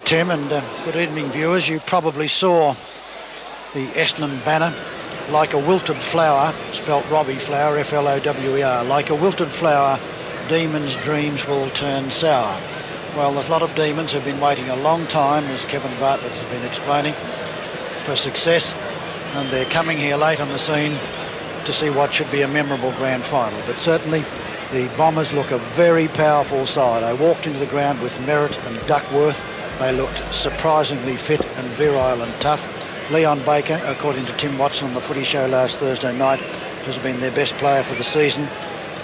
Tim, and good evening, viewers. You probably saw the Essendon banner, like a wilted flower, spelt Robbie Flower, F-L-O-W-E-R, like a wilted flower, demons' dreams will turn sour. Well, there's a lot of demons who've been waiting a long time, as Kevin Bartlett has been explaining, for success, and they're coming here late on the scene to see what should be a memorable grand final. But certainly the Bombers look a very powerful side. I walked into the ground with Merritt and Duckworth. They looked surprisingly fit and virile and tough. Leon Baker, according to Tim Watson on the Footy Show last Thursday night, has been their best player for the season.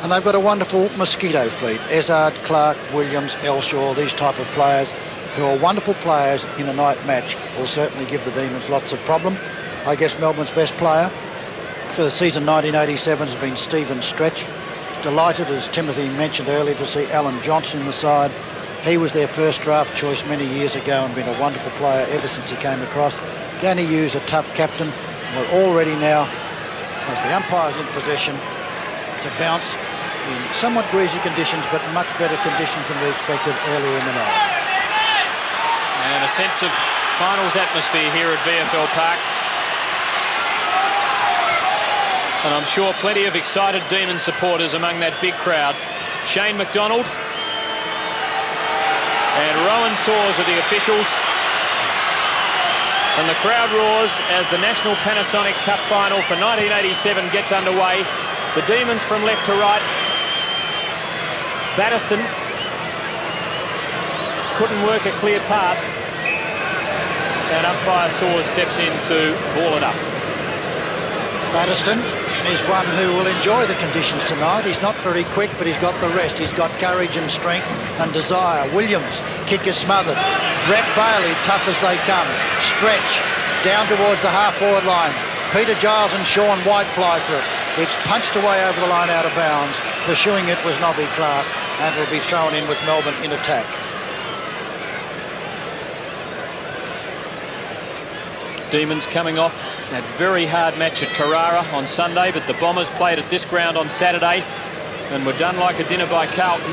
And they've got a wonderful mosquito fleet. Ezard, Clark, Williams, Elshaw, these type of players who are wonderful players in a night match will certainly give the Demons lots of problem. I guess Melbourne's best player for the season 1987 has been Stephen Stretch. Delighted, as Timothy mentioned earlier, to see Alan Johnson in the side. He was their first draft choice many years ago and been a wonderful player ever since he came across. Danny Hughes, a tough captain. We're already now, as the umpire's in possession, to bounce in somewhat greasy conditions, but much better conditions than we expected earlier in the night. And a sense of finals atmosphere here at VFL Park. And I'm sure plenty of excited Demon supporters among that big crowd. Shane McDonald and Rowan Saws are the officials. And the crowd roars as the National Panasonic Cup final for 1987 gets underway. The Demons from left to right. Batterston couldn't work a clear path. And umpire Saws steps in to ball it up. Batterston is one who will enjoy the conditions tonight. He's not very quick, but he's got the rest. He's got courage and strength and desire. Williams, kick is smothered. Bret Bailey, tough as they come. Stretch down towards the half-forward line. Peter Giles and Sean Wight fly for it. It's punched away over the line out of bounds. Pursuing it was Nobby Clark, and it'll be thrown in with Melbourne in attack. Demons coming off that very hard match at Carrara on Sunday, but the Bombers played at this ground on Saturday and were done like a dinner by Carlton.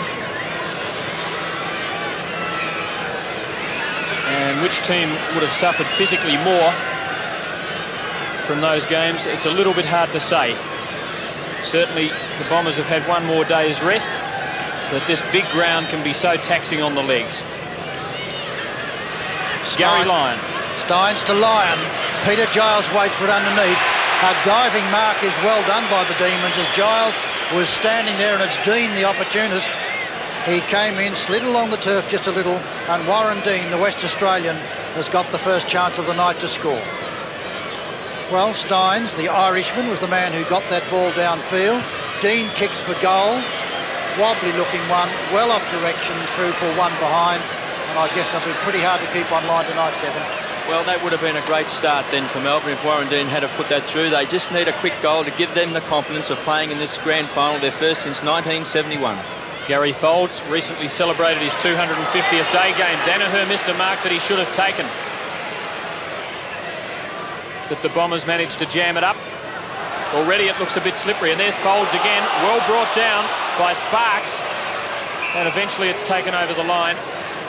And which team would have suffered physically more from those games? It's a little bit hard to say. Certainly the Bombers have had one more day's rest, but this big ground can be so taxing on the legs. Gary Lyon. Steins to Lyon. Peter Giles waits for it underneath. A diving mark is well done by the Demons as Giles was standing there, and it's Dean, the opportunist. He came in, slid along the turf just a little, and Warren Dean, the West Australian, has got the first chance of the night to score. Well, Steins, the Irishman, was the man who got that ball downfield. Dean kicks for goal. Wobbly looking one, well off direction, through for one behind. And I guess it'll be pretty hard to keep online tonight, Kevin. Well, that would have been a great start then for Melbourne if Warren Dean had to put that through. They just need a quick goal to give them the confidence of playing in this grand final, their first since 1971. Gary Folds recently celebrated his 250th day game. Danaher missed a mark that he should have taken. But the Bombers managed to jam it up. Already it looks a bit slippery, and there's Folds again, well brought down by Sparks. And eventually it's taken over the line.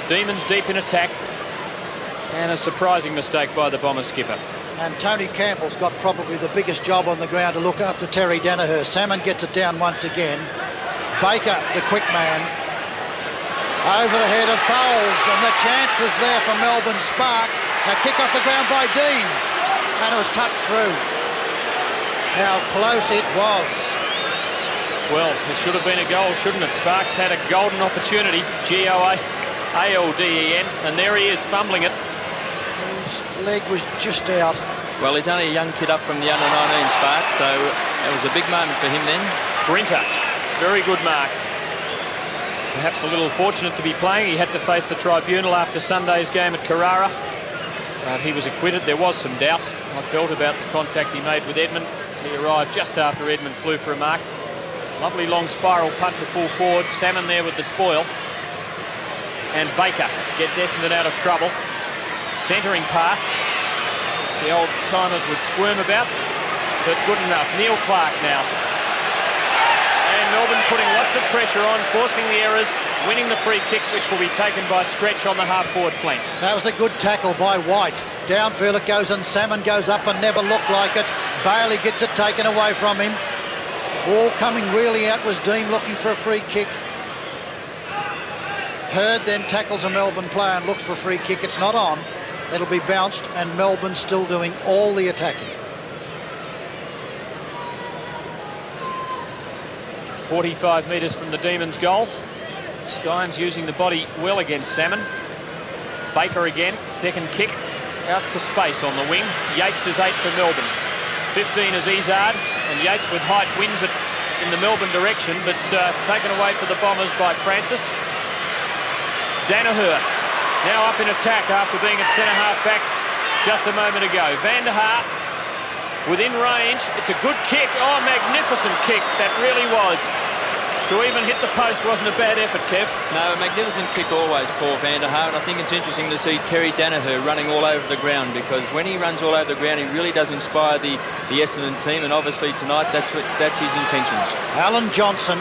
Demons deep in attack. And a surprising mistake by the Bomber skipper. And Tony Campbell's got probably the biggest job on the ground to look after Terry Danaher. Salmon gets it down once again. Baker, the quick man, over the head of Folds, and the chance was there for Melbourne Spark. A kick off the ground by Dean, and it was touched through. How close it was. Well, it should have been a goal, shouldn't it? Sparks had a golden opportunity, G-O-A-L-D-E-N, and there he is fumbling it. His leg was just out. Well, he's only a young kid up from the under-19 Sparks, so it was a big moment for him then. Sprinter, very good mark. Perhaps a little fortunate to be playing. He had to face the tribunal after Sunday's game at Carrara, but he was acquitted. There was some doubt, I felt, about the contact he made with Edmund. He arrived just after Edmund flew for a mark. Lovely long spiral punt to full forward. Salmon there with the spoil. And Baker gets Essendon out of trouble. Centering pass, which the old timers would squirm about, but good enough. Neil Clark now. And Melbourne putting lots of pressure on, forcing the errors. winning the free kick, which will be taken by Stretch on the half-forward flank. That was a good tackle by Wight. Downfield it goes and Salmon goes up and never looked like it. Bailey gets it taken away from him. All coming really out was Dean looking for a free kick. Hurd then tackles a Melbourne player and looks for a free kick. It's not on. It'll be bounced and Melbourne still doing all the attacking. 45 metres from the Demons' goal. Steins using the body well against Salmon. Baker again, second kick, out to space on the wing. Yates is 8 for Melbourne. 15 is Izard, and Yates with height wins it in the Melbourne direction, but taken away for the Bombers by Francis. Danaher now up in attack after being at centre-half back just a moment ago. Van der Haar within range. It's a good kick. Oh, magnificent kick that really was. To even hit the post wasn't a bad effort, Kev. No, a magnificent kick always, Paul Van der Haar, and I think it's interesting to see Terry Danaher running all over the ground, because when he runs all over the ground, he really does inspire the Essendon team, and obviously tonight that's his intentions. Alan Johnson,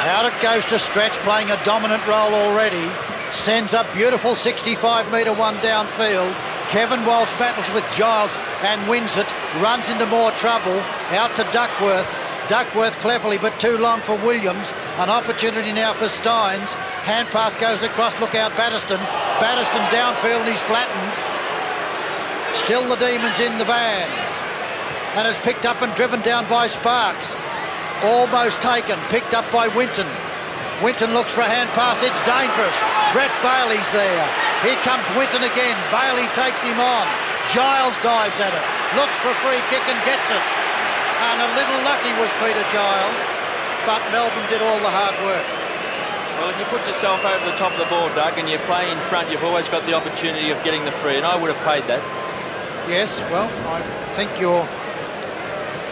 out it goes to Stretch, playing a dominant role already. Sends a beautiful 65-metre one downfield. Kevin Walsh battles with Giles and wins it, runs into more trouble, out to Duckworth. Duckworth cleverly, but too long for Williams. An opportunity now for Steins. Hand pass goes across, look out Batterston. Batterston downfield and he's flattened. Still the Demons in the van. And is picked up and driven down by Sparks. Almost taken, picked up by Winton. Winton looks for a hand pass, it's dangerous. Bret Bailey's there. Here comes Winton again. Bailey takes him on. Giles dives at it, looks for a free kick and gets it. And a little lucky was Peter Giles, but Melbourne did all the hard work. Well, if you put yourself over the top of the ball, Doug, and you play in front, you've always got the opportunity of getting the free, and I would have paid that. Yes, well, I think your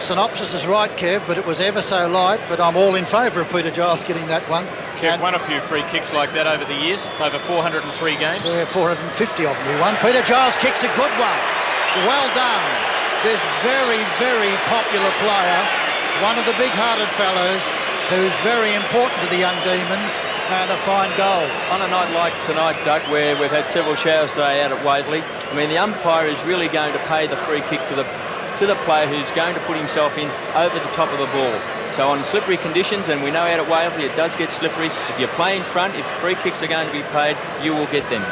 synopsis is right, Kev, but it was ever so light, but I'm all in favour of Peter Giles getting that one. Kev won a few free kicks like that over the years, over 403 games. Yeah, 450 of them he won. Peter Giles kicks a good one. Well done. This very, very popular player, one of the big-hearted fellows, who's very important to the young Demons, and a fine goal. On a night like tonight, Doug, where we've had several showers today out at Waverley, I mean, the umpire is really going to pay the free kick to the player who's going to put himself in over the top of the ball. So on slippery conditions, and we know out at Waverley it does get slippery, if you play in front, if free kicks are going to be paid, you will get them.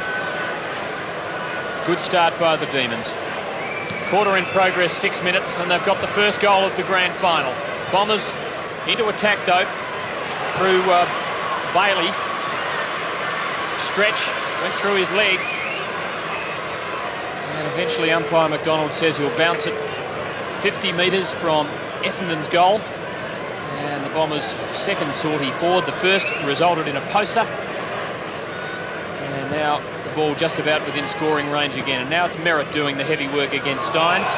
Good start by the Demons. Quarter in progress, 6 minutes, and they've got the first goal of the grand final. Bombers into attack, though, through Bailey. Stretch went through his legs. And eventually umpire McDonald says he'll bounce it 50 metres from Essendon's goal. And the Bombers' second sortie forward. The first resulted in a poster. And now the ball just about within scoring range again. And now it's Merritt doing the heavy work against Steins.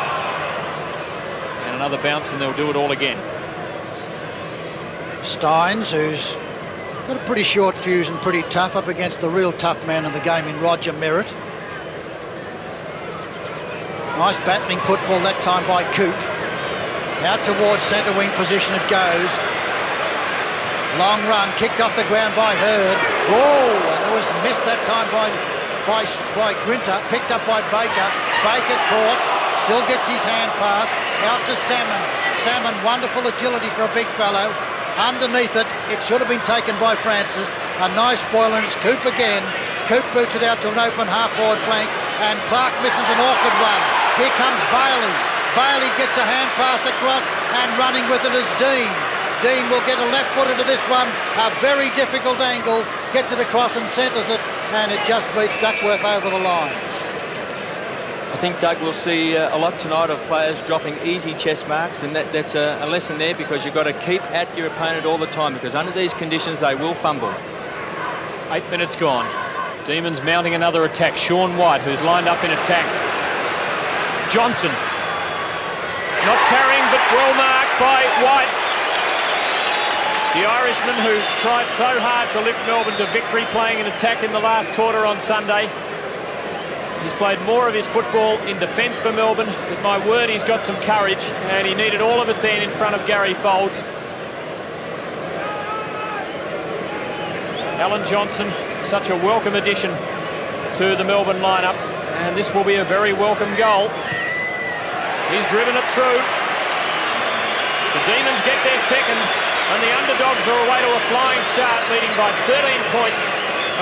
And another bounce and they'll do it all again. Steins, who's got a pretty short fuse and pretty tough, up against the real tough man in the game in Roger Merritt. Nice battling football that time by Coop. Out towards centre wing position it goes. Long run, kicked off the ground by Hurd. Oh, and there was missed that time by Grinter, picked up by Baker. Baker caught, still gets his hand pass, out to Salmon. Salmon, wonderful agility for a big fellow. Underneath it, it should have been taken by Francis. A nice spoiler, and it's Coop again. Coop boots it out to an open half-forward flank, and Clark misses an awkward one. Here comes Bailey. Bailey gets a hand pass across, and running with it is Dean. Dean will get a left footer to this one, a very difficult angle, gets it across and centres it, and it just beats Duckworth over the line. I think, Doug, we'll see a lot tonight of players dropping easy chest marks, and that's a lesson there, because you've got to keep at your opponent all the time, because under these conditions they will fumble. 8 minutes gone. Demons mounting another attack. Sean White, who's lined up in attack. Johnson. Not carrying, but well marked by White. The Irishman who tried so hard to lift Melbourne to victory, playing an attack in the last quarter on Sunday. He's played more of his football in defence for Melbourne, but my word, he's got some courage, and he needed all of it then in front of Gary Folds. Alan Johnson, such a welcome addition to the Melbourne lineup, and this will be a very welcome goal. He's driven it through. The Demons get their second, and the underdogs are away to a flying start, leading by 13 points,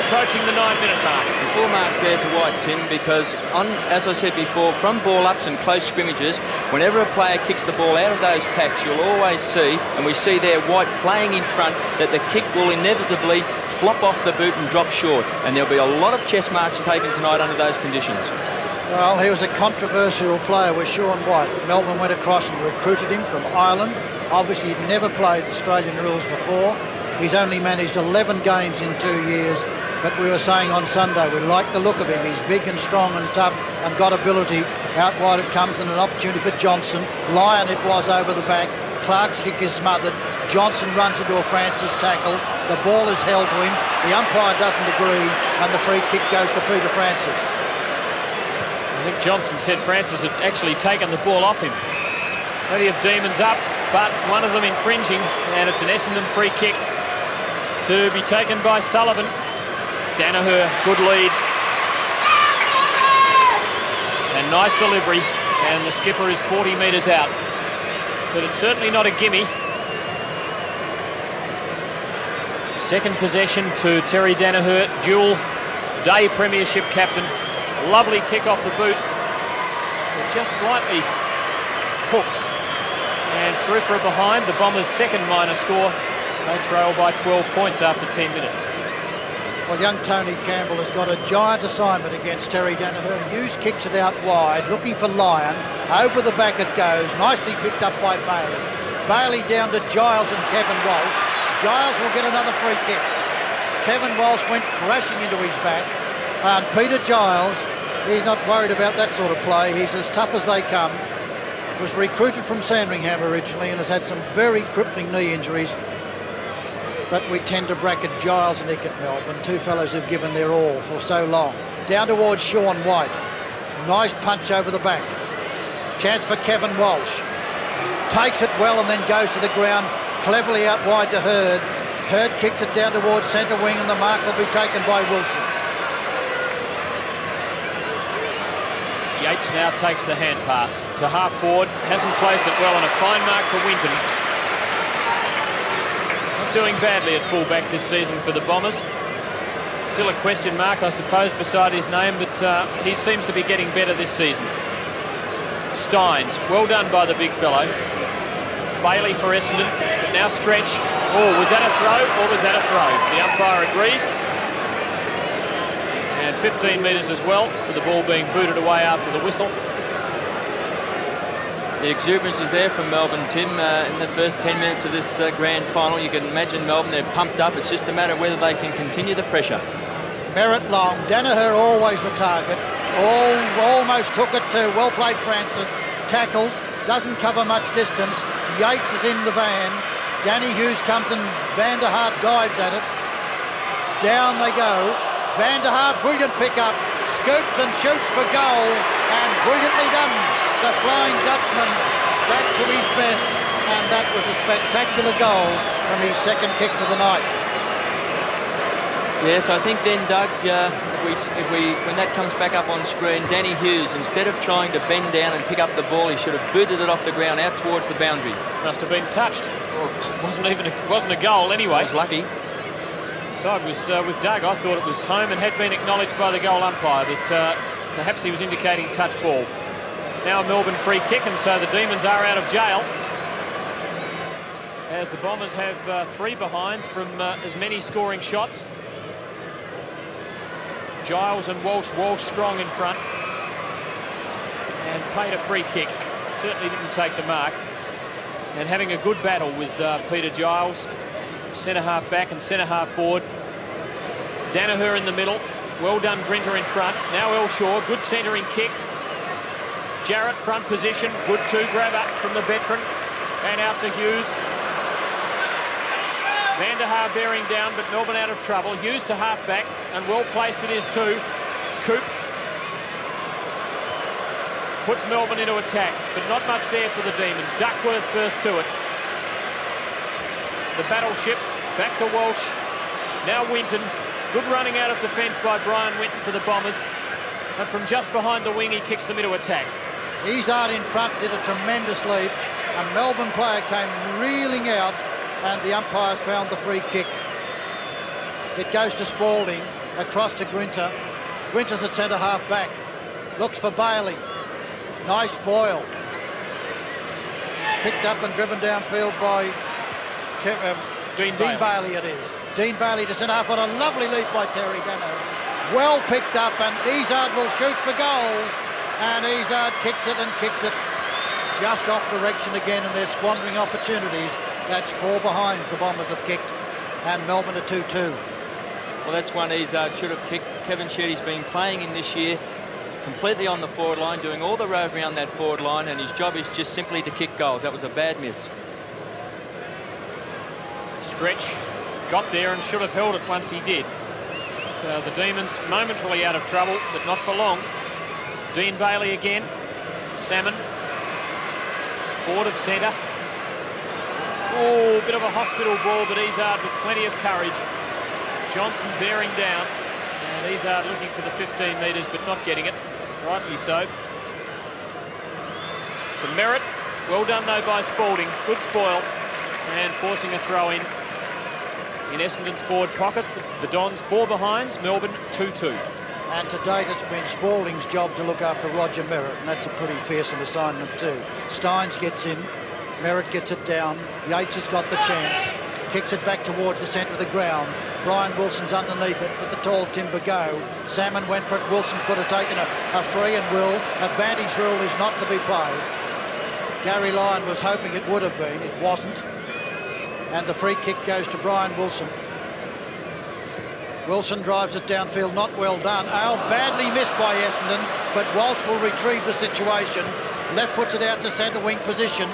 approaching the 9-minute mark. 4 marks there to Wight, Tim, because as I said before, from ball-ups and close scrimmages, whenever a player kicks the ball out of those packs, you'll always see, and we see there Wight playing in front, that the kick will inevitably flop off the boot and drop short, and there'll be a lot of chest marks taken tonight under those conditions. Well, he was a controversial player with Sean White. Melbourne went across and recruited him from Ireland. Obviously, he'd never played Australian rules before. He's only managed 11 games in 2 years. But we were saying on Sunday, we like the look of him. He's big and strong and tough and got ability. Out wide it comes, and an opportunity for Johnson. Lyon it was over the back. Clark's kick is smothered. Johnson runs into a Francis tackle. The ball is held to him. The umpire doesn't agree, and the free kick goes to Peter Francis. I think Johnson said Francis had actually taken the ball off him. Plenty of Demons up, but one of them infringing, and it's an Essendon free kick to be taken by Sullivan. Danaher, good lead. And nice delivery, and the skipper is 40 metres out. But it's certainly not a gimme. Second possession to Terry Danaher, dual day premiership captain. Lovely kick off the boot. But just slightly hooked. And through for a behind, the Bombers' second minor score. They trail by 12 points after 10 minutes. Well, young Tony Campbell has got a giant assignment against Terry Danaher. Hughes kicks it out wide, looking for Lyon. Over the back it goes, nicely picked up by Bailey. Bailey down to Giles and Kevin Walsh. Giles will get another free kick. Kevin Walsh went crashing into his back. And Peter Giles, he's not worried about that sort of play. He's as tough as they come. Was recruited from Sandringham originally and has had some very crippling knee injuries. But we tend to bracket Giles and Ick at Melbourne, two fellows who've given their all for so long. Down towards Sean White. Nice punch over the back. Chance for Kevin Walsh. Takes it well and then goes to the ground, cleverly out wide to Hurd. Hurd kicks it down towards centre wing, and the mark will be taken by Wilson. Yates now takes the hand pass to half forward. Hasn't placed it well, and a fine mark to Winton. Doing badly at fullback this season for the Bombers. Still a question mark, I suppose, beside his name, but he seems to be getting better this season. Steins, well done by the big fellow. Bailey for Essendon, but now Stretch. Oh, was that a throw or was that a throw? The umpire agrees. And 15 metres as well for the ball being booted away after the whistle. The exuberance is there from Melbourne, Tim, in the first 10 minutes of this grand final. You can imagine Melbourne, they're pumped up. It's just a matter of whether they can continue the pressure. Merritt long, Danaher always the target. Almost took it to well played Francis. Tackled, doesn't cover much distance. Yates is in the van. Danny Hughes comes and Van der Haar dives at it. Down they go. Van der Haar, brilliant pick-up. Scoops and shoots for goal, and brilliantly done. The Flying Dutchman back to his best, and that was a spectacular goal from his second kick for the night. Yes, I think then, Doug, when that comes back up on screen, Danny Hughes, instead of trying to bend down and pick up the ball, he should have booted it off the ground out towards the boundary. Must have been touched. Wasn't a goal anyway. I was lucky. So I was with Doug. I thought it was home and had been acknowledged by the goal umpire, but perhaps he was indicating touch ball. Now a Melbourne free kick, and so the Demons are out of jail, as the Bombers have 3 behinds from as many scoring shots. Giles and Walsh strong in front, and paid a free kick. Certainly didn't take the mark, and having a good battle with Peter Giles, centre half back and centre half forward. Danaher in the middle. Well done, Grinter in front. Now Elshaw, good centering kick. Jarrett front position, good grab up from the veteran, and out to Hughes. Van der Haar bearing down, but Melbourne out of trouble. Hughes to half back, and well placed it is too. Coop puts Melbourne into attack, but not much there for the Demons. Duckworth first to it. The battleship back to Walsh. Now Winton. Good running out of defence by Brian Winton for the Bombers. And from just behind the wing, he kicks them into attack. Izzard in front did a tremendous leap. A Melbourne player came reeling out and the umpires found the free kick. It goes to Spalding, across to Gwinter. Gwinter's at centre half back. Looks for Bailey. Nice spoil. Picked up and driven downfield by Dean Bailey it is. Dean Bailey to centre half. What a lovely leap by Terry Danaher. Well picked up, and Izzard will shoot for goal. And Izzard kicks it and kicks it just off direction again, and they're squandering opportunities. That's 4 behinds the Bombers have kicked, and Melbourne are 2-2. Well, that's one Izzard should have kicked. Kevin Sheedy's been playing in this year completely on the forward line, doing all the road around that forward line, and his job is just simply to kick goals. That was a bad miss. Stretch got there and should have held it once he did. So the Demons momentarily out of trouble, but not for long. Dean Bailey again. Salmon. Forward of centre. Oh, bit of a hospital ball, but Izzard with plenty of courage. Johnson bearing down. And Izzard looking for the 15 metres, but not getting it. Rightly so. For Merritt. Well done, though, by Spalding. Good spoil. And forcing a throw in Essendon's forward pocket. The Dons 4 behinds, Melbourne 2-2. And to date it's been Spalding's job to look after Roger Merritt, and that's a pretty fearsome assignment too. Steins gets in, Merritt gets it down, Yates has got the chance, kicks it back towards the centre of the ground. Brian Wilson's underneath it, but the tall timber go. Salmon went for it, Wilson could have taken a free and will. Advantage rule is not to be played. Gary Lyon was hoping it would have been, it wasn't. And the free kick goes to Brian Wilson. Wilson drives it downfield, not well done. Oh, badly missed by Essendon, but Walsh will retrieve the situation. Left foots it out to centre wing position.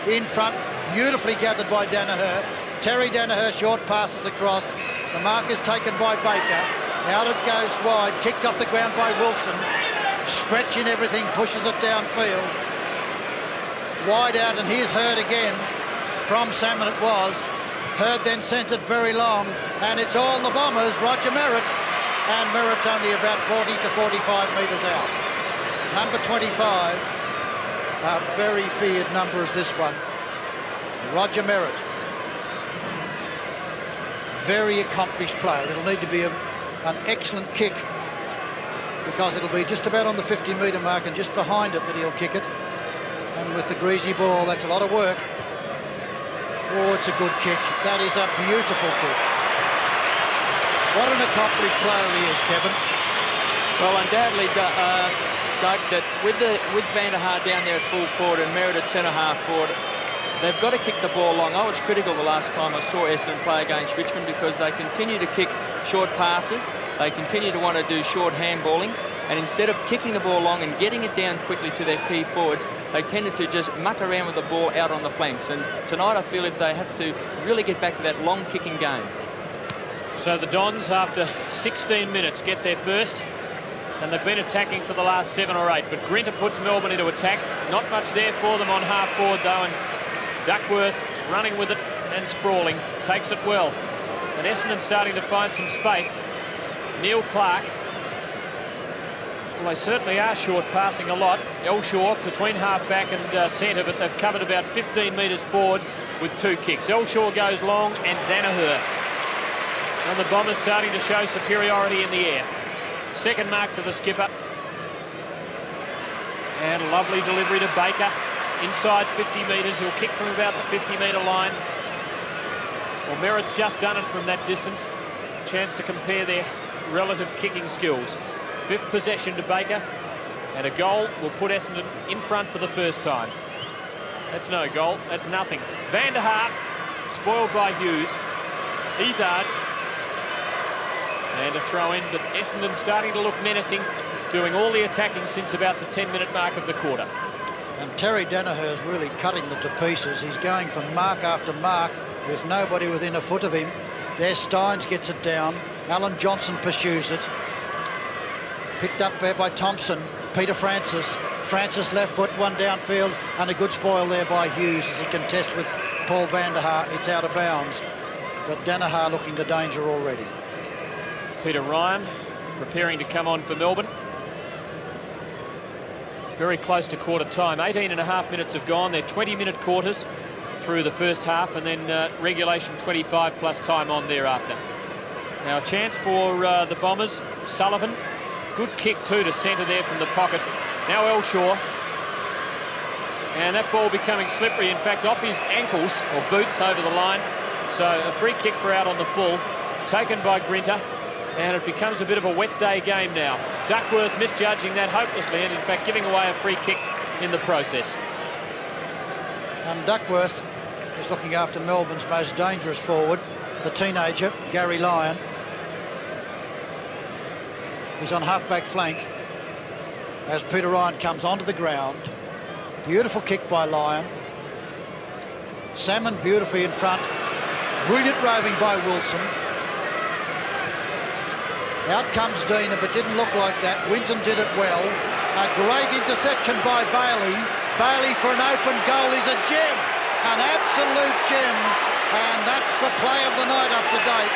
In front, beautifully gathered by Danaher. Terry Danaher, short passes across. The mark is taken by Baker. Out it goes wide, kicked off the ground by Wilson. Stretching everything, pushes it downfield. Wide out, and here's Hurd again. From Salmon it was. Hurd then sent it very long, and it's all the Bombers, Roger Merritt, and Merritt's only about 40 to 45 metres out. Number 25, a very feared number is this one, Roger Merritt. Very accomplished player. It'll need to be an excellent kick, because it'll be just about on the 50-metre mark and just behind it that he'll kick it. And with the greasy ball, that's a lot of work. Oh, it's a good kick. That is a beautiful kick. What an accomplished player he is, Kevin. Well, undoubtedly, Doug, that with Van der Haar down there at full forward and Merritt at centre half forward, they've got to kick the ball long. I was critical the last time I saw Essendon play against Richmond, because they continue to kick short passes. They continue to want to do short handballing. And instead of kicking the ball long and getting it down quickly to their key forwards, they tended to just muck around with the ball out on the flanks. And tonight I feel if they have to really get back to that long kicking game. So the Dons, after 16 minutes, get their first. And they've been attacking for the last 7 or 8. But Grinter puts Melbourne into attack. Not much there for them on half forward, though. And Duckworth running with it and sprawling. Takes it well. And Essendon starting to find some space. Neil Clark. Well, they certainly are short passing a lot. Elshaw between half-back and centre, but they've covered about 15 metres forward with 2 kicks. Elshaw goes long, and Danaher. And the Bombers starting to show superiority in the air. Second mark to the skipper. And a lovely delivery to Baker. Inside 50 metres. He'll kick from about the 50-metre line. Well, Merritt's just done it from that distance. Chance to compare their relative kicking skills. 5th possession to Baker, and a goal will put Essendon in front for the first time. That's no goal, that's nothing. Van der Haar, spoiled by Hughes. Izzard, and a throw in, but Essendon starting to look menacing, doing all the attacking since about the 10-minute mark of the quarter. And Terry Danaher's really cutting them to pieces. He's going for mark after mark with nobody within a foot of him. There Steins gets it down. Alan Johnson pursues it. Picked up there by Thompson. Peter Francis. Francis left foot, one downfield, and a good spoil there by Hughes as he contests with Paul Van der Haar. It's out of bounds. but Danaher looking the danger already. Peter Ryan preparing to come on for Melbourne. Very close to quarter time. 18.5 minutes have gone. They're 20-minute quarters through the first half, and then regulation 25 plus time on thereafter. Now a chance for the Bombers. Sullivan, good kick too to centre there from the pocket. Now Elshaw, and that ball becoming slippery, in fact off his ankles or boots over the line. So a free kick for out on the full, taken by Grinter, and it becomes a bit of a wet day game now. Duckworth misjudging that hopelessly, and in fact giving away a free kick in the process. And Duckworth is looking after Melbourne's most dangerous forward, the teenager, Gary Lyon. He's on half-back flank as Peter Ryan comes onto the ground. Beautiful kick by Lyon. Salmon beautifully in front. Brilliant roving by Wilson. Out comes Dina, but didn't look like that. Winton did it well. A great interception by Bailey. Bailey for an open goal is a gem. An absolute gem. And that's the play of the night up to date.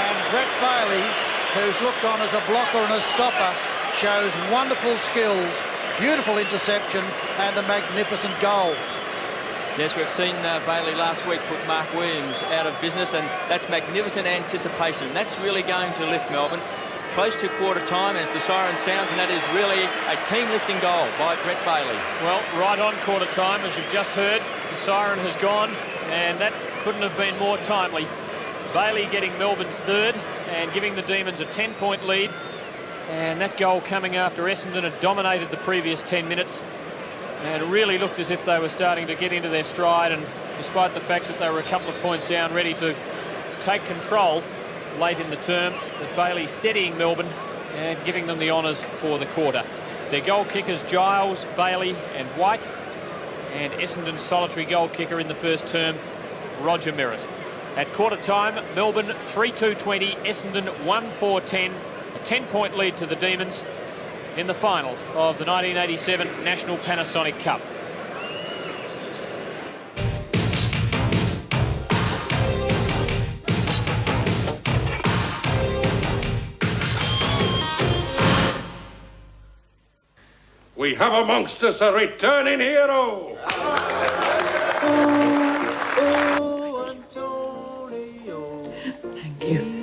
And Bret Bailey, who's looked on as a blocker and a stopper, shows wonderful skills, beautiful interception and a magnificent goal. Yes, we've seen Bailey last week put Mark Williams out of business, and that's magnificent anticipation. That's really going to lift Melbourne. Close to quarter time as the siren sounds, and that is really a team-lifting goal by Bret Bailey. Well, Right on quarter time, as you've just heard, the siren has gone, and that couldn't have been more timely. Bailey getting Melbourne's third and giving the Demons a 10-point lead. And that goal coming after Essendon had dominated the previous 10 minutes and really looked as if they were starting to get into their stride, and despite the fact that they were a couple of points down, ready to take control late in the term, that Bailey steadying Melbourne and giving them the honours for the quarter. Their goal kickers Giles, Bailey and Wight, and Essendon's solitary goal kicker in the first term, Roger Merritt. At quarter time, Melbourne 3-2-20, Essendon 1-4-10, a 10-point lead to the Demons in the final of the 1987 National Panasonic Cup. We have amongst us a returning hero. Thank you.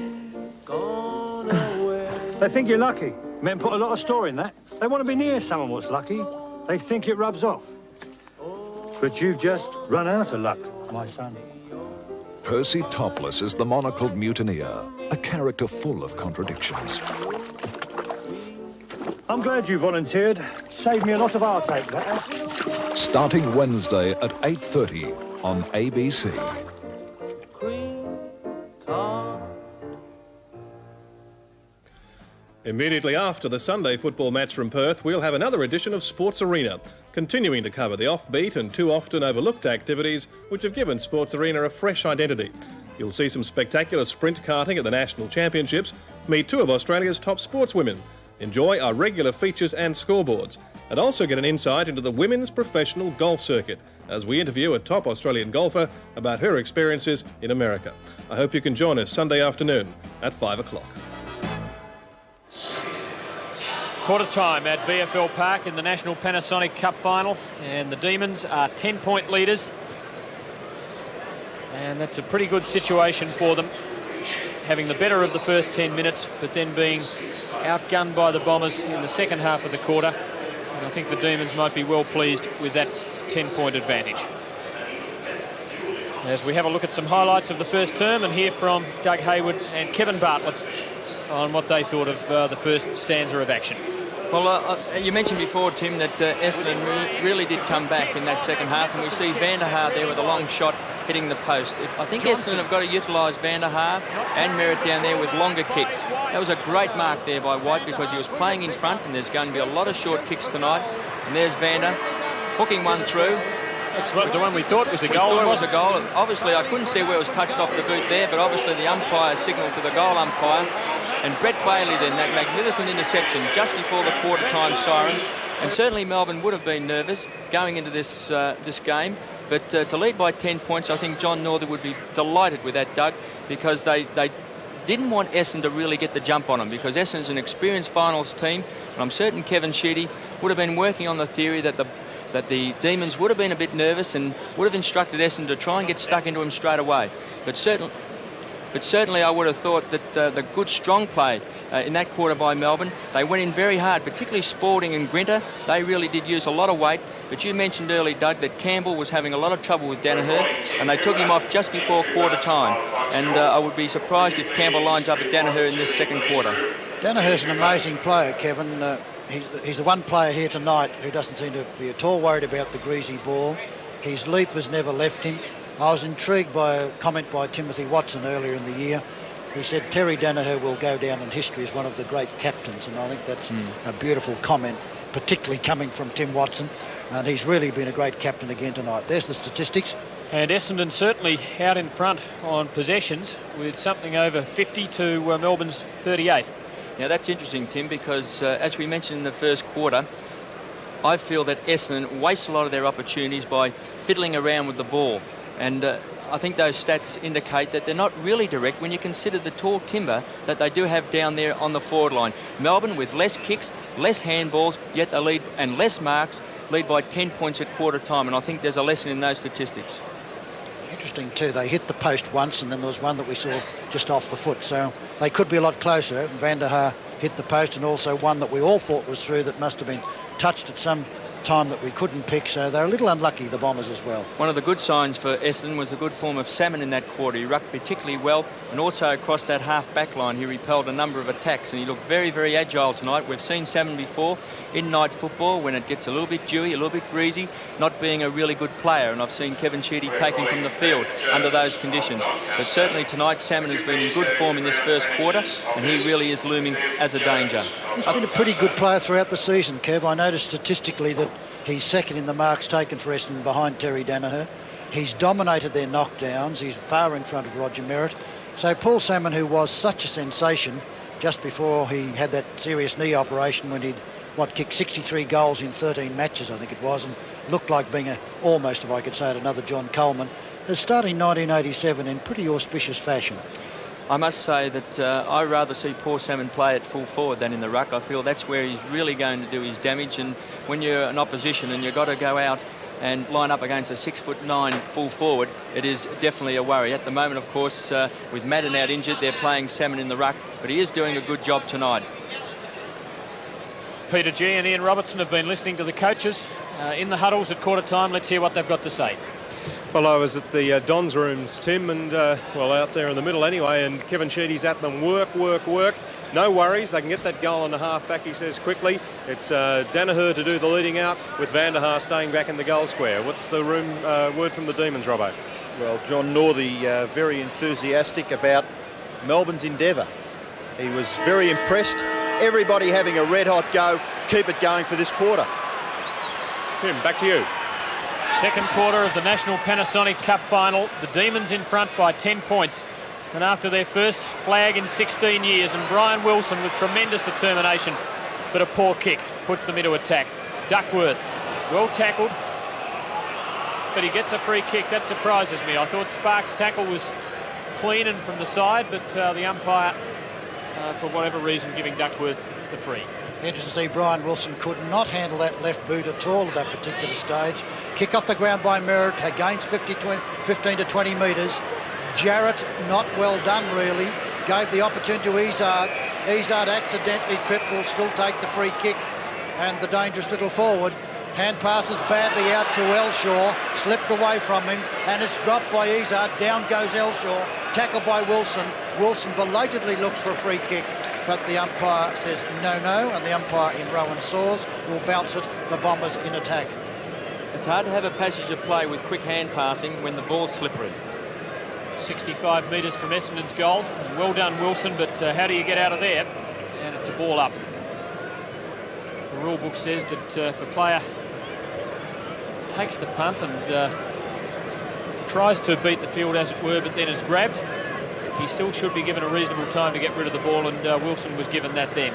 They think you're lucky. Men put a lot of store in that. They want to be near someone what's lucky. They think it rubs off. But you've just run out of luck, my son. Percy Topless is the monocled mutineer, a character full of contradictions. I'm glad you volunteered. Saved me a lot of heartache, that has. Starting Wednesday at 8:30 on ABC. Immediately after the Sunday football match from Perth, we'll have another edition of Sports Arena, continuing to cover the offbeat and too often overlooked activities which have given Sports Arena a fresh identity. You'll see some spectacular sprint karting at the National Championships, meet two of Australia's top sportswomen, enjoy our regular features and scoreboards, and also get an insight into the women's professional golf circuit as we interview a top Australian golfer about her experiences in America. I hope you can join us Sunday afternoon at 5 o'clock. Quarter time at VFL Park in the National Panasonic Cup final, and the Demons are 10-point leaders, and that's a pretty good situation for them, having the better of the first 10 minutes but then being outgunned by the Bombers in the second half of the quarter, and I think the Demons might be well pleased with that 10-point advantage. As we have a look at some highlights of the first term and hear from Doug Hayward and Kevin Bartlett on what they thought of the first stanza of action. Well, you mentioned before, Tim, that Essendon really did come back in that second half, and we see Van der Haar there with a long shot hitting the post. I think Essendon have got to utilise Van der Haar and Merritt down there with longer kicks. That was a great mark there by Wight because he was playing in front, and there's going to be a lot of short kicks tonight. And there's Vander hooking one through. That's the one we thought was a goal. It was a goal. Obviously, I couldn't see where it was touched off the boot there, but obviously the umpire signalled to the goal umpire. And Bret Bailey then, that magnificent interception just before the quarter-time siren. And certainly Melbourne would have been nervous going into this game. But to lead by 10 points, I think John Northey would be delighted with that, Doug, because they didn't want Essendon to really get the jump on them, because Essendon's an experienced finals team, and I'm certain Kevin Sheedy would have been working on the theory that the Demons would have been a bit nervous and would have instructed Essendon to try and get stuck into him straight away. But certainly I would have thought that the good strong play in that quarter by Melbourne, they went in very hard, particularly Spalding and Grinter. They really did use a lot of weight. But you mentioned early, Doug, that Campbell was having a lot of trouble with Danaher, and they took him off just before quarter time. And I would be surprised if Campbell lines up at Danaher in this second quarter. Danaher's an amazing player, Kevin. He's the one player here tonight who doesn't seem to be at all worried about the greasy ball. His leap has never left him. I was intrigued by a comment by Timothy Watson earlier in the year. He said Terry Danaher will go down in history as one of the great captains, and I think that's a beautiful comment, particularly coming from Tim Watson. And he's really been a great captain again tonight. There's the statistics. And Essendon certainly out in front on possessions with something over 50 to Melbourne's 38. Now that's interesting, Tim, because as we mentioned in the first quarter, I feel that Essendon waste a lot of their opportunities by fiddling around with the ball. And I think those stats indicate that they're not really direct when you consider the tall timber that they do have down there on the forward line. Melbourne, with less kicks, less handballs, yet they lead, and less marks, lead by 10 points at quarter time, and I think there's a lesson in those statistics. Interesting too, they hit the post once, and then there was one that we saw just off the foot, so they could be a lot closer. Van der Haar hit the post, and also one that we all thought was through that must have been touched at some time that we couldn't pick, so they're a little unlucky, the Bombers, as well. One of the good signs for Essendon was the good form of Salmon in that quarter. He rucked particularly well, and also across that half-back line he repelled a number of attacks, and he looked very, very agile tonight. We've seen Salmon before in night football when it gets a little bit dewy, a little bit greasy, not being a really good player, and I've seen Kevin Sheedy take him from the field under those conditions. But certainly tonight Salmon has been in good form in this first quarter, and he really is looming as a danger. He's been a pretty good player throughout the season, Kev. I noticed statistically that he's second in the marks taken for Essendon behind Terry Danaher. He's dominated their knockdowns. He's far in front of Roger Merritt. So Paul Salmon, who was such a sensation just before he had that serious knee operation when he'd, kicked 63 goals in 13 matches, I think it was, and looked like being almost, if I could say it, another John Coleman, has started 1987 in pretty auspicious fashion. I must say that I rather see Paul Salmon play at full forward than in the ruck. I feel that's where he's really going to do his damage, and when you're an opposition and you've got to go out and line up against a 6'9" full forward, it is definitely a worry. At the moment, of course, with Madden out injured, they're playing Salmon in the ruck, but he is doing a good job tonight. Peter G and Ian Robertson have been listening to the coaches in the huddles at quarter time. Let's hear what they've got to say. Well, I was at the Don's rooms, Tim, and, out there in the middle anyway, and Kevin Sheedy's at them. Work. No worries. They can get that goal on the half-back, he says, quickly. It's Danaher to do the leading out, with Van der Haar staying back in the goal square. What's the word from the Demons, Robbo? Well, John Northey very enthusiastic about Melbourne's endeavour. He was very impressed. Everybody having a red-hot go. Keep it going for this quarter. Tim, back to you. Second quarter of the National Panasonic Cup final. The Demons in front by 10 points. And after their first flag in 16 years, and Brian Wilson with tremendous determination, but a poor kick puts them into attack. Duckworth, well tackled, but he gets a free kick. That surprises me. I thought Sparks' tackle was clean and from the side, but the umpire, for whatever reason, giving Duckworth the free. Interesting to see Brian Wilson could not handle that left boot at all at that particular stage. Kick off the ground by Merritt, gains 15 to 20 metres. Jarrett, not well done really, gave the opportunity to Izzard. Izzard accidentally tripped, will still take the free kick, and the dangerous little forward. Hand passes badly out to Elshaw, slipped away from him, and it's dropped by Izzard. Down goes Elshaw, tackled by Wilson. Wilson belatedly looks for a free kick, but the umpire says no, and the umpire in Rowan Saws will bounce it. The Bombers in attack. It's hard to have a passage of play with quick hand passing when the ball's slippery. 65 metres from Essendon's goal. And well done, Wilson, but how do you get out of there? And it's a ball up. The rule book says that if a player takes the punt and tries to beat the field, as it were, but then is grabbed, he still should be given a reasonable time to get rid of the ball, and Wilson was given that then,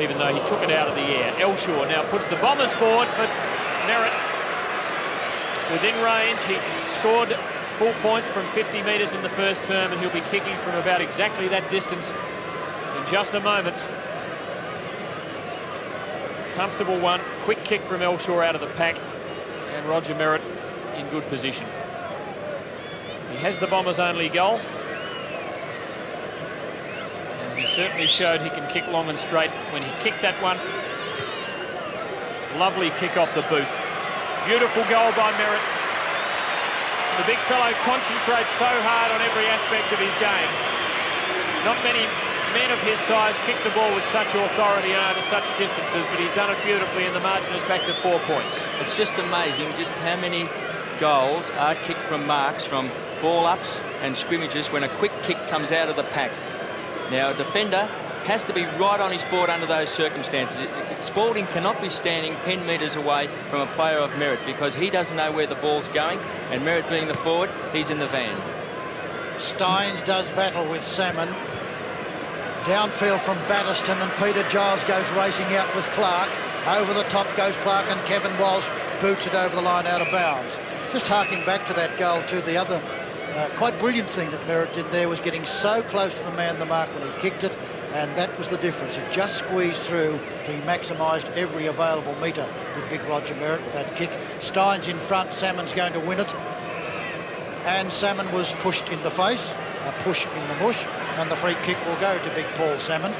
even though he took it out of the air. Elshaw now puts the Bombers forward for Merritt. within range. He scored full points from 50 metres in the first term, and he'll be kicking from about exactly that distance in just a moment. Comfortable one, quick kick from Elshaw out of the pack, and Roger Merritt in good position. He has the Bombers' only goal, and he certainly showed he can kick long and straight when he kicked that one. Lovely kick off the boot. Beautiful goal by Merritt. The big fellow concentrates so hard on every aspect of his game. Not many men of his size kick the ball with such authority and over such distances, but he's done it beautifully, and the margin is back to 4 points. It's just amazing just how many goals are kicked from marks, from ball ups and scrimmages when a quick kick comes out of the pack. Now, a defender has to be right on his forward under those circumstances. Spalding cannot be standing 10 metres away from a player of Merritt because he doesn't know where the ball's going, and Merritt being the forward, he's in the van. Stynes does battle with Salmon. Downfield from Batterston, and Peter Giles goes racing out with Clark. Over the top goes Clark, and Kevin Walsh boots it over the line out of bounds. Just harking back to that goal too, the other quite brilliant thing that Merritt did there was getting so close to the man the mark when he kicked it, and that was the difference. It just squeezed through. He maximised every available metre with big Roger Merritt with that kick. Stynes in front, Salmon's going to win it, and Salmon was pushed in the face, a push in the mush, and the free kick will go to big Paul Salmon.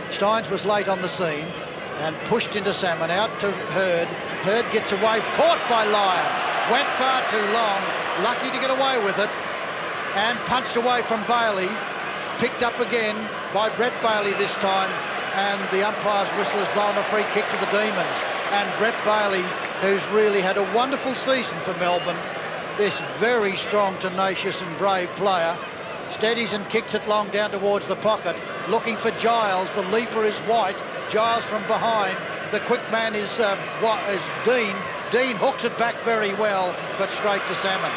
Stynes was late on the scene and pushed into Salmon, out to Hurd. Hurd gets away, caught by Lyon, went far too long, lucky to get away with it, and punched away from Bailey, picked up again by Bret Bailey this time, and the umpire's whistle has blown a free kick to the Demons. And Bret Bailey, who's really had a wonderful season for Melbourne, this very strong, tenacious and brave player, steadies and kicks it long down towards the pocket, looking for Giles. The leaper is Wight. Giles from behind. The quick man is Dean. Dean hooks it back very well, but straight to Salmon.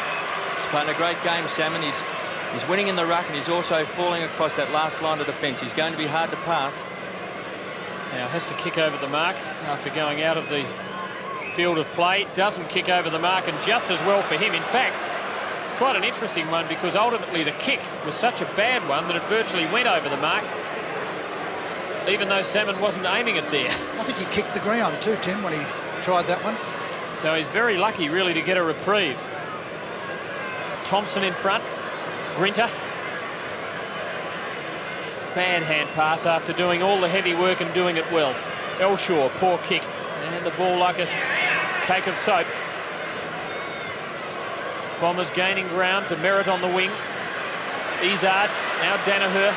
He's playing a great game, Salmon. He's winning in the ruck, and he's also falling across that last line of defence. He's going to be hard to pass. Now has to kick over the mark after going out of the field of play. Doesn't kick over the mark, and just as well for him. In fact, it's quite an interesting one because ultimately the kick was such a bad one that it virtually went over the mark, even though Salmon wasn't aiming it there. I think he kicked the ground too, Tim, when he tried that one. So he's very lucky, really, to get a reprieve. Thompson in front. Grinter. Bad hand pass after doing all the heavy work and doing it well. Elshaw, poor kick. And the ball like a cake of soap. Bombers gaining ground to Merritt on the wing. Izzard, now Danaher.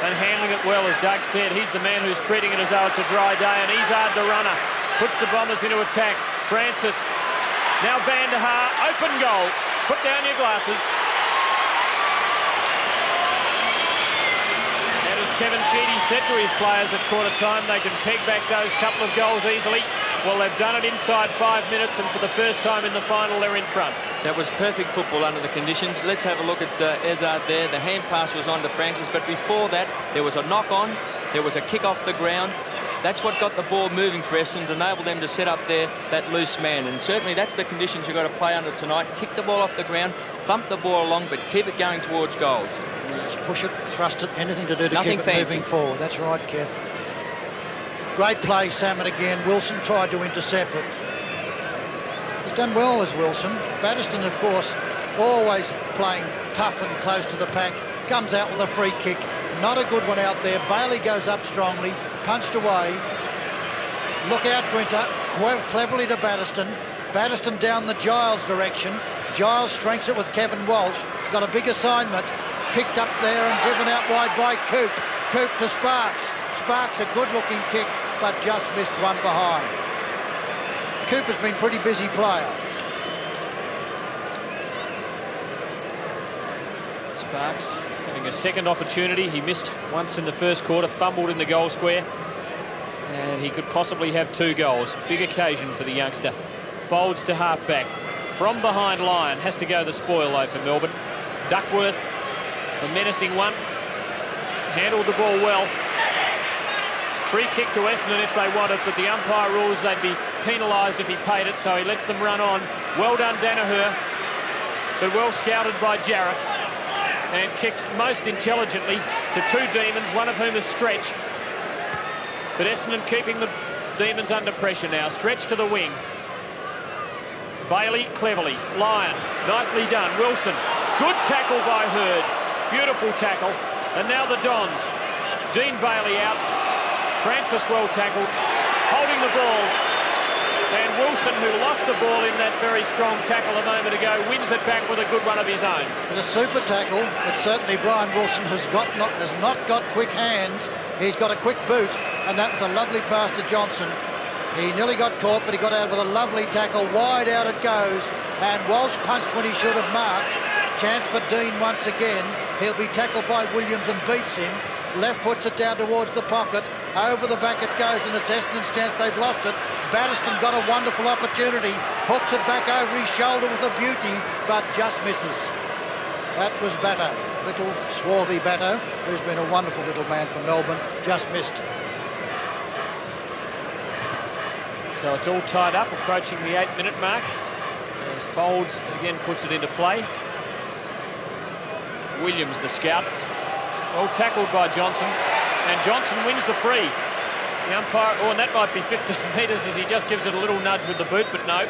And handling it well, as Doug said. He's the man who's treating it as though it's a dry day. And Izzard, the runner, puts the Bombers into attack. Francis, now Van der Haar, open goal. Put down your glasses. And as Kevin Sheedy said to his players at quarter time, they can peg back those couple of goals easily. Well, they've done it inside 5 minutes, and for the first time in the final, they're in front. That was perfect football under the conditions. Let's have a look at Izzard there. The hand pass was on to Francis, but before that, there was a knock on, there was a kick off the ground. That's what got the ball moving for Essendon, to enable them to set up there that loose man. And certainly that's the conditions you've got to play under tonight. Kick the ball off the ground, thump the ball along, but keep it going towards goals. Yes, push it, thrust it, anything to do to Nothing keep it fancy. moving forward. That's right, Kev. Great play, Salmon again. Wilson tried to intercept it. He's done well as Wilson. Batterston, of course, always playing tough and close to the pack. Comes out with a free kick. Not a good one out there. Bailey goes up strongly, punched away. Look out, Grinter. Cleverly to Batterston. Batterston down the Giles direction. Giles strengths it with Kevin Walsh. Got a big assignment. Picked up there and driven out wide by Coop. Coop to Sparks. Sparks, a good-looking kick, but just missed one behind. Cooper's been a pretty busy player. Sparks having a second opportunity. He missed once in the first quarter, fumbled in the goal square, and he could possibly have 2 goals. Big occasion for the youngster. Folds to half-back. From behind Lyon, has to go the spoil though for Melbourne. Duckworth, a menacing one. Handled the ball well. Free kick to Essendon if they want it, but the umpire rules they'd be penalised if he paid it, so he lets them run on. Well done, Danaher, but well scouted by Jarrett, and kicks most intelligently to 2 Demons, one of whom is Stretch. But Essendon keeping the Demons under pressure now. Stretch to the wing. Bailey cleverly. Lyon, nicely done. Wilson, good tackle by Hurd. Beautiful tackle. And now the Dons. Dean Bailey out. Francis well tackled. Holding the ball. And Wilson, who lost the ball in that very strong tackle a moment ago, wins it back with a good one of his own. It's a super tackle, but certainly Brian Wilson has not got quick hands. He's got a quick boot, and that was a lovely pass to Johnson. He nearly got caught, but he got out with a lovely tackle. Wide out it goes, and Walsh punched when he should have marked. Chance for Dean once again. He'll be tackled by Williams and beats him. Left foots it down towards the pocket. Over the back it goes, and it's Essendon's chance. They've lost it. Batterston got a wonderful opportunity. Hooks it back over his shoulder with a beauty, but just misses. That was Batter. Little swarthy Batter, who's been a wonderful little man for Melbourne, just missed. So it's all tied up, approaching the 8-minute mark. As Folds again puts it into play. Williams, the scout. Well tackled by Johnson, and Johnson wins the free. The umpire, and that might be 15 metres as he just gives it a little nudge with the boot, but no.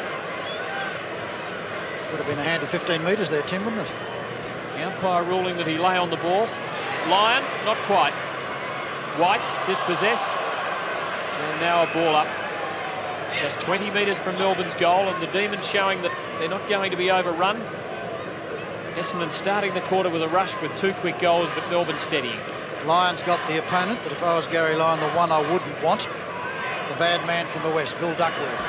Would have been a hand of 15 metres there, Tim, wouldn't it? The umpire ruling that he lay on the ball. Lyon, not quite. Wight, dispossessed. And now a ball up. Just 20 metres from Melbourne's goal, and the Demons showing that they're not going to be overrun. Essendon starting the quarter with a rush with 2 quick goals, but Melbourne steadying. Lyon's got the opponent, but if I was Gary Lyon, the one I wouldn't want, the bad man from the west, Bill Duckworth.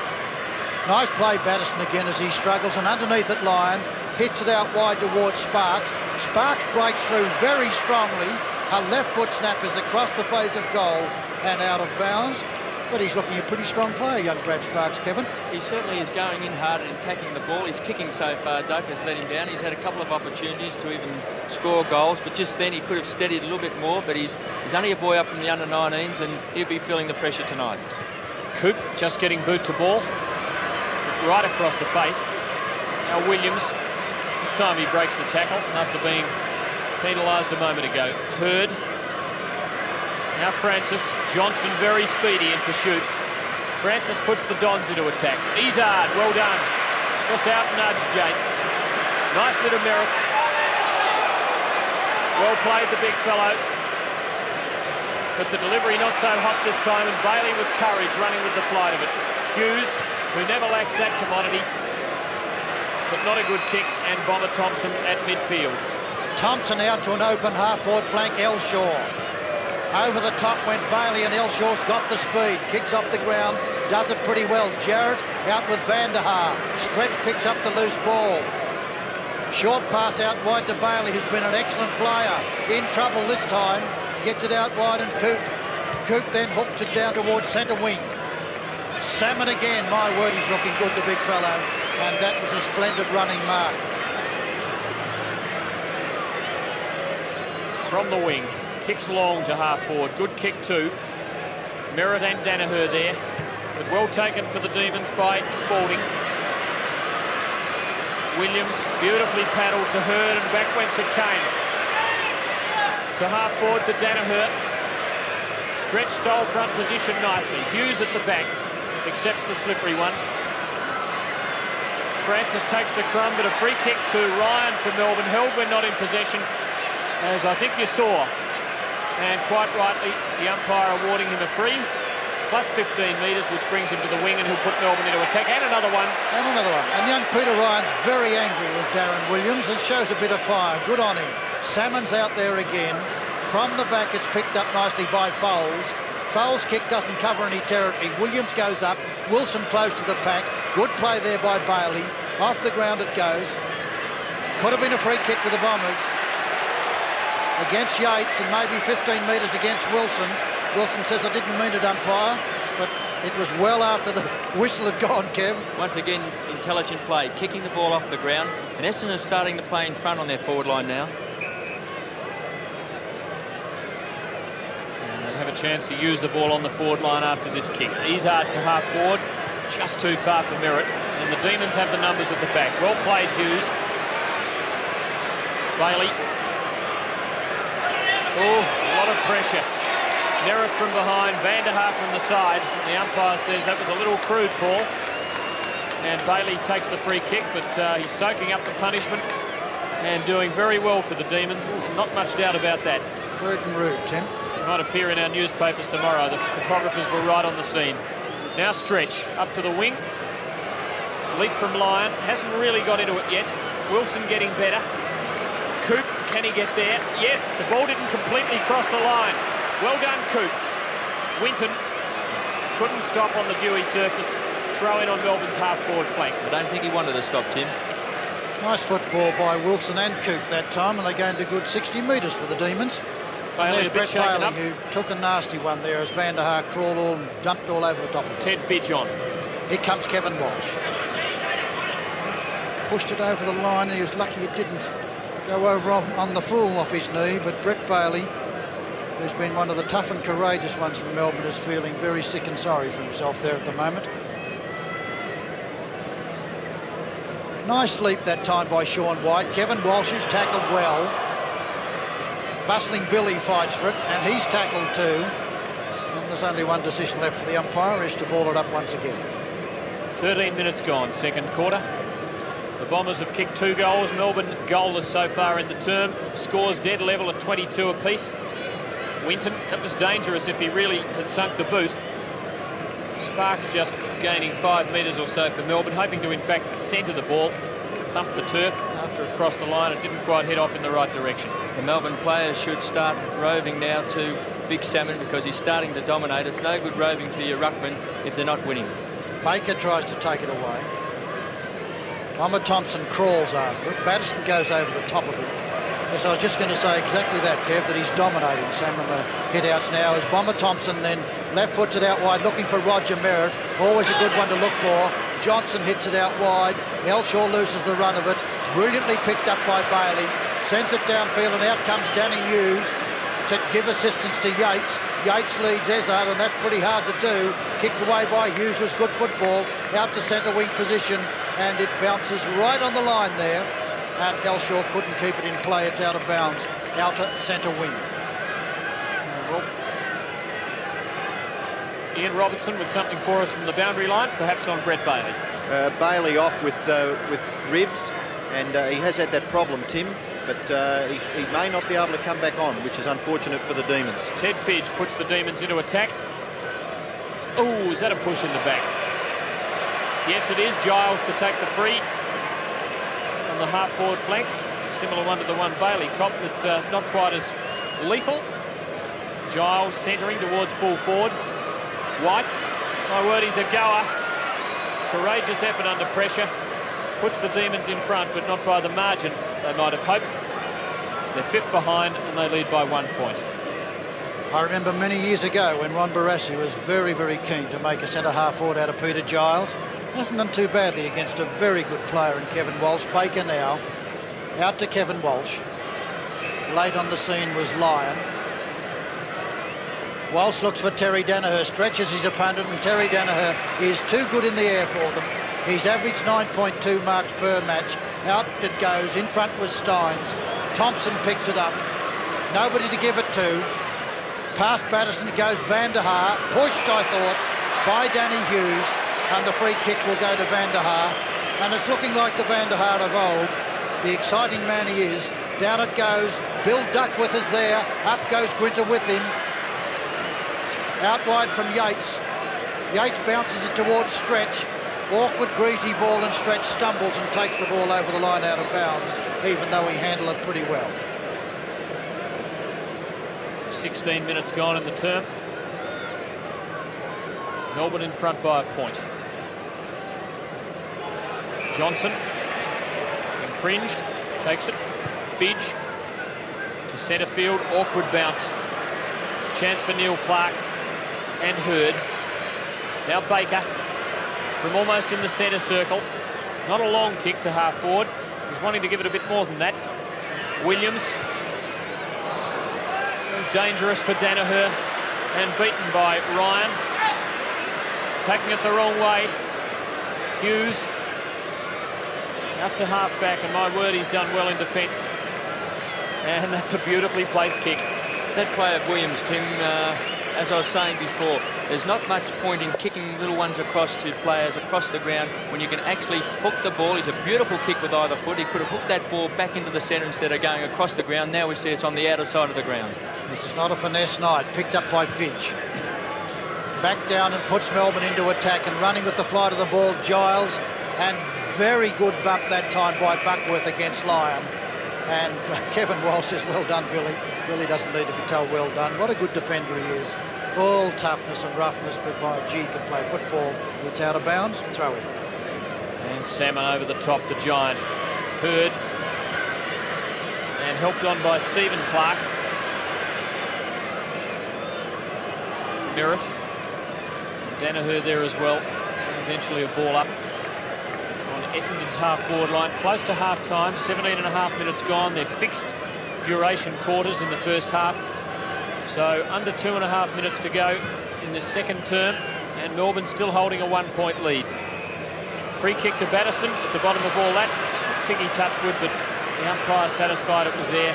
Nice play, Batterston again as he struggles, and underneath it, Lyon hits it out wide towards Sparks. Sparks breaks through very strongly. A left foot snap is across the face of goal and out of bounds. But he's looking a pretty strong player, young Brad Sparks, Kevin. He certainly is going in hard and attacking the ball. His kicking so far, Doak, has let him down. He's had a couple of opportunities to even score goals, but just then he could have steadied a little bit more, but he's only a boy up from the under-19s, and he'll be feeling the pressure tonight. Coop just getting boot to ball. Right across the face. Now Williams, this time he breaks the tackle after being penalised a moment ago. Hurd. Now Francis. Johnson very speedy in pursuit. Francis puts the Dons into attack. Izard, well done. Just out nudged Yates. Nice bit of merit. Well played, the big fellow. But the delivery not so hot this time, and Bailey with courage running with the flight of it. Hughes, who never lacks that commodity, but not a good kick, and Bomber Thompson at midfield. Thompson out to an open half-forward flank, Elshaw. Over the top went Bailey, and Elshaw's got the speed. Kicks off the ground, does it pretty well. Jarrett out with Van der Haar. Stretch picks up the loose ball. Short pass out wide to Bailey, who's been an excellent player. In trouble this time. Gets it out wide, and Coop then hooks it down towards centre wing. Salmon again, my word, he's looking good, the big fellow. And that was a splendid running mark. From the wing. Kicks long to half forward. Good kick too. Merritt and Danaher there. But well taken for the Demons by Spalding. Williams beautifully paddled to Hurd, and back whence it came. To half forward to Danaher. Stretch stole front position nicely. Hughes at the back. Accepts the slippery one. Francis takes the crumb, but a free kick to Ryan for Melbourne. Held when not in possession, as I think you saw. And quite rightly, the umpire awarding him a free, plus 15 metres, which brings him to the wing, and he'll put Melbourne into attack. And another one. And another one. And young Peter Ryan's very angry with Darren Williams and shows a bit of fire. Good on him. Salmon's out there again. From the back, it's picked up nicely by Foles. Foles' kick doesn't cover any territory. Williams goes up. Wilson close to the pack. Good play there by Bailey. Off the ground it goes. Could have been a free kick to the Bombers. Against Yates, and maybe 15 metres against Wilson. Wilson says, I didn't mean it, umpire, but it was well after the whistle had gone, Kev. Once again, intelligent play, kicking the ball off the ground, and Essendon is starting to play in front on their forward line now. And they'll have a chance to use the ball on the forward line after this kick. Izard to half forward, just too far for Merritt, and the Demons have the numbers at the back. Well played, Hughes. Bailey. Oh, a lot of pressure. Merritt from behind, Van der Haar from the side. The umpire says that was a little crude, Paul. And Bailey takes the free kick, but he's soaking up the punishment and doing very well for the Demons. Not much doubt about that. Crude and rude, Tim. It might appear in our newspapers tomorrow. The photographers were right on the scene. Now Stretch up to the wing. Leap from Lyon. Hasn't really got into it yet. Wilson getting better. Coop, can he get there? Yes, the ball didn't completely cross the line. Well done, Coop. Winton couldn't stop on the dewy surface. Throw in on Melbourne's half-forward flank. I don't think he wanted to stop, Tim. Nice football by Wilson and Coop that time, and they gained a good 60 metres for the Demons. And there's Bret Bailey, who took a nasty one there as Van der Haar crawled all and dumped all over the top of it. Ted Fidge on. Here comes Kevin Walsh. Pushed it over the line, and he was lucky it didn't go over on the full off his knee, but Bret Bailey, who's been one of the tough and courageous ones from Melbourne, is feeling very sick and sorry for himself there at the moment. Nice leap that time by Sean Wight. Kevin Walsh is tackled well. Bustling Billy fights for it, and he's tackled too. And there's only one decision left for the umpire, is to ball it up once again. 13 minutes gone, second quarter. The Bombers have kicked 2 goals. Melbourne goalless so far in the term. Scores dead level at 22 apiece. Winton, that was dangerous if he really had sunk the boot. Sparks just gaining 5 metres or so for Melbourne, hoping to in fact centre the ball. Thumped the turf after it crossed the line. It didn't quite head off in the right direction. The Melbourne players should start roving now to Big Salmon because he's starting to dominate. It's no good roving to your ruckman if they're not winning. Baker tries to take it away. Bomber Thompson crawls after it. Batterson goes over the top of it. Yes, I was just going to say exactly that, Kev, that he's dominating some of the hit-outs now as Bomber Thompson then left foots it out wide, looking for Roger Merritt. Always a good one to look for. Johnson hits it out wide. Elshaw loses the run of it. Brilliantly picked up by Bailey. Sends it downfield, and out comes Danny Hughes to give assistance to Yates. Yates leads Ezard, and that's pretty hard to do. Kicked away by Hughes was good football. Out to centre wing position, and it bounces right on the line there. And Elshaw couldn't keep it in play. It's out of bounds. Outer centre wing. Ian Robertson with something for us from the boundary line, perhaps on Bret Bailey. Bailey off with ribs, and he has had that problem, Tim, but he may not be able to come back on, which is unfortunate for the Demons. Ted Fidge puts the Demons into attack. Oh, is that a push in the back? Yes, it is. Giles to take the free on the half-forward flank. Similar one to the one Bailey copped, but not quite as lethal. Giles centering towards full forward. Wight, my word, he's a goer. Courageous effort under pressure. Puts the Demons in front, but not by the margin they might have hoped. They're 5th behind, and they lead by 1 point. I remember many years ago when Ron Barassi was very, very keen to make a centre-half forward out of Peter Giles. Hasn't done too badly against a very good player in Kevin Walsh. Baker now. Out to Kevin Walsh. Late on the scene was Lyon. Walsh looks for Terry Danaher, stretches his opponent, and Terry Danaher is too good in the air for them. He's averaged 9.2 marks per match. Out it goes. In front was Steins. Thompson picks it up. Nobody to give it to. Past Batterson goes Van der Haar. Pushed, I thought, by Danny Hughes. And the free kick will go to Van der Haar. And it's looking like the Van der Haar of old. The exciting man he is. Down it goes. Bill Duckworth is there. Up goes Grinter with him. Out wide from Yates. Yates bounces it towards Stretch. Awkward, greasy ball, and Stretch stumbles and takes the ball over the line out of bounds, even though he handled it pretty well. 16 minutes gone in the term. Melbourne in front by a point. Johnson, infringed, takes it. Fidge to centre field, awkward bounce. Chance for Neil Clark and Hurd. Now Baker from almost in the centre circle. Not a long kick to half forward. He's wanting to give it a bit more than that. Williams. Dangerous for Danaher. and beaten by Ryan. Taking it the wrong way. Hughes out to half-back, and my word, he's done well in defence. And that's a beautifully placed kick. That play of Williams, Tim, as I was saying before, there's not much point in kicking little ones across to players across the ground when you can actually hook the ball. He's a beautiful kick with either foot. He could have hooked that ball back into the centre instead of going across the ground. Now we see it's on the outer side of the ground. This is not a finesse night. Picked up by Finch. Back down and puts Melbourne into attack, and running with the flight of the ball, Giles, and very good bump that time by Buckworth against Lyon. And Kevin Walsh says, well done, Billy. Billy doesn't need to be told well done. What a good defender he is. All toughness and roughness, but by G can play football. It's out of bounds, throw in. And Salmon over the top, the Giant. Hurd. And helped on by Stephen Clark. Merritt. Danaher there as well. And eventually a ball up on Essendon's half-forward line. Close to half-time, 17.5 minutes gone. They're fixed duration quarters in the first half. So under 2.5 minutes to go in the second term, and Melbourne still holding a 1-point lead. Free kick to Batterston at the bottom of all that. Tiggy Touchwood, but the umpire satisfied it was there,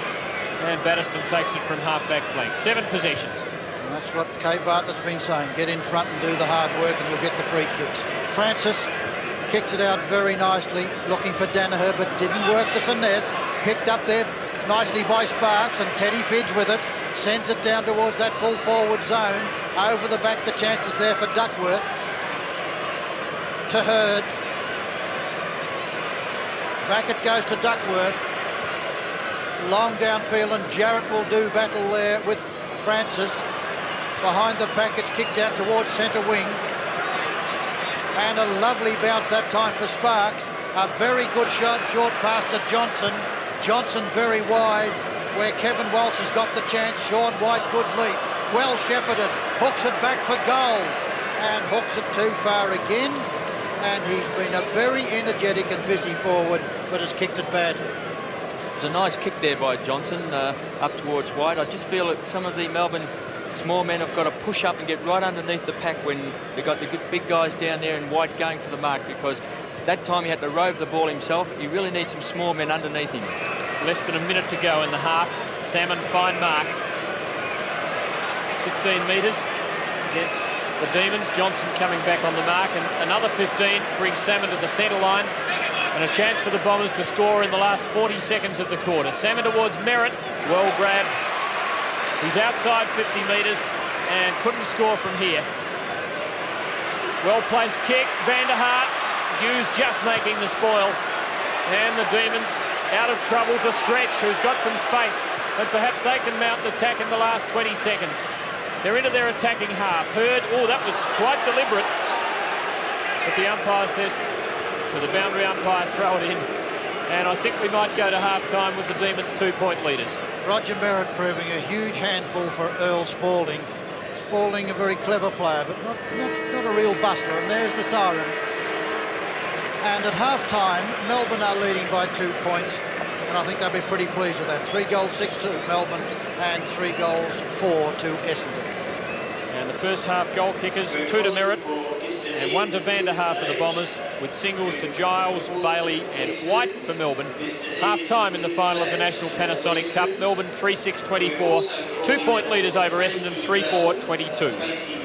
and Batterston takes it from half-back flank. 7 possessions. And that's what Kay Bartlett's been saying. Get in front and do the hard work and you'll get the free kicks. Francis kicks it out very nicely, looking for Danaher, but didn't work the finesse. Picked up there nicely by Sparks, and Teddy Fidge with it. Sends it down towards that full forward zone. Over the back, the chances there for Duckworth. To Hurd. Back it goes to Duckworth. Long downfield, and Jarrett will do battle there with Francis. Behind the pack, it's kicked out towards centre wing. And a lovely bounce that time for Sparks. A very good shot, short pass to Johnson. Johnson very wide, where Kevin Walsh has got the chance. Sean White, good leap. Well shepherded. Hooks it back for goal. And hooks it too far again. And he's been a very energetic and busy forward, but has kicked it badly. It was a nice kick there by Johnson up towards White. I just feel that some of the Melbourne small men have got to push up and get right underneath the pack when they've got the good big guys down there and White going for the mark, because that time he had to rove the ball himself. He really needs some small men underneath him. Less than a minute to go in the half. Salmon, fine mark. 15 metres against the Demons. Johnson coming back on the mark, and another 15 brings Salmon to the centre line, and a chance for the Bombers to score in the last 40 seconds of the quarter. Salmon towards Merritt. Well grabbed. He's outside 50 metres and couldn't score from here. Well placed kick. Van der Hart. Hughes just making the spoil. And the Demons out of trouble to Stretch, who's got some space, but perhaps they can mount an attack in the last 20 seconds. They're into their attacking half. Hurd, oh, that was quite deliberate. But the umpire says to the boundary umpire, throw it in. And I think we might go to half-time with the Demons 2-point leaders. Roger Merritt proving a huge handful for Earl Spalding. Spalding, a very clever player, but not a real bustler. And there's the siren. And at half-time, Melbourne are leading by 2 points, and I think they'll be pretty pleased with that. 3 goals, 6 to Melbourne, and 3 goals, 4 to Essendon. And the first half goal kickers, 2 to Merritt, and 1 to Van der Haar for the Bombers, with singles to Giles, Bailey and White for Melbourne. Half-time in the final of the National Panasonic Cup. Melbourne 3-6-24, 2-point leaders over Essendon 3-4-22.